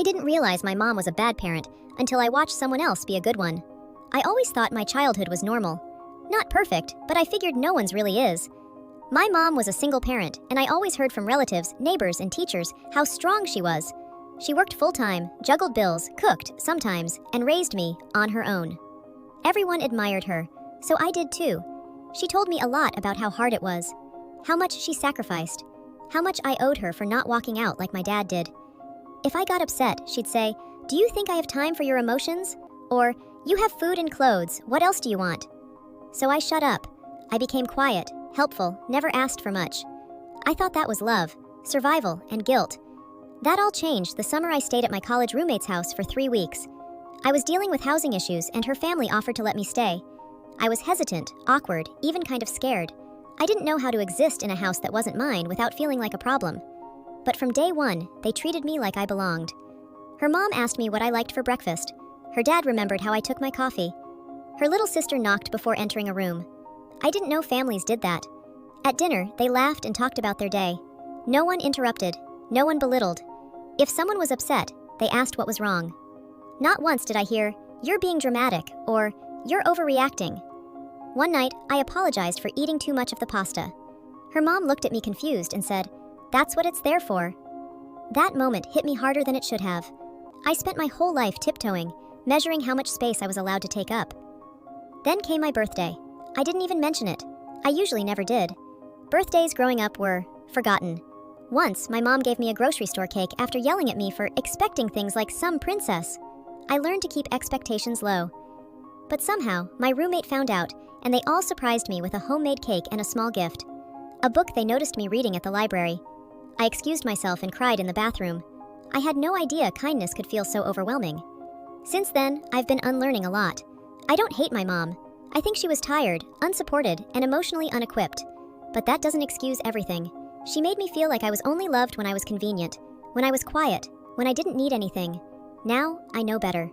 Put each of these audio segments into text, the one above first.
I didn't realize my mom was a bad parent until I watched someone else be a good one. I always thought my childhood was normal. Not perfect, but I figured no one's really is. My mom was a single parent, and I always heard from relatives, neighbors, and teachers how strong she was. She worked full-time, juggled bills, cooked, sometimes, and raised me on her own. Everyone admired her, so I did too. She told me a lot about how hard it was, how much she sacrificed, how much I owed her for not walking out like my dad did. If I got upset, she'd say, "Do you think I have time for your emotions?" Or, "You have food and clothes, what else do you want?" So I shut up. I became quiet, helpful, never asked for much. I thought that was love, survival, and guilt. That all changed the summer I stayed at my college roommate's house for 3 weeks. I was dealing with housing issues and her family offered to let me stay. I was hesitant, awkward, even kind of scared. I didn't know how to exist in a house that wasn't mine without feeling like a problem. But from day one, they treated me like I belonged. Her mom asked me what I liked for breakfast. Her dad remembered how I took my coffee. Her little sister knocked before entering a room. I didn't know families did that. At dinner, they laughed and talked about their day. No one interrupted. No one belittled. If someone was upset, they asked what was wrong. Not once did I hear, "You're being dramatic," or "You're overreacting." One night, I apologized for eating too much of the pasta. Her mom looked at me confused and said, "That's what it's there for." That moment hit me harder than it should have. I spent my whole life tiptoeing, measuring how much space I was allowed to take up. Then came my birthday. I didn't even mention it. I usually never did. Birthdays growing up were forgotten. Once, my mom gave me a grocery store cake after yelling at me for expecting things like some princess. I learned to keep expectations low. But somehow, my roommate found out, and they all surprised me with a homemade cake and a small gift. A book they noticed me reading at the library. I excused myself and cried in the bathroom. I had no idea kindness could feel so overwhelming. Since then, I've been unlearning a lot. I don't hate my mom. I think she was tired, unsupported, and emotionally unequipped. But that doesn't excuse everything. She made me feel like I was only loved when I was convenient, when I was quiet, when I didn't need anything. Now, I know better.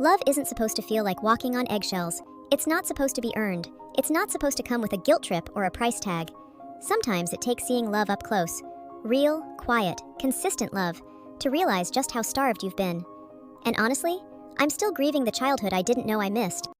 Love isn't supposed to feel like walking on eggshells. It's not supposed to be earned. It's not supposed to come with a guilt trip or a price tag. Sometimes it takes seeing love up close, real, quiet, consistent love, to realize just how starved you've been. And honestly, I'm still grieving the childhood I didn't know I missed.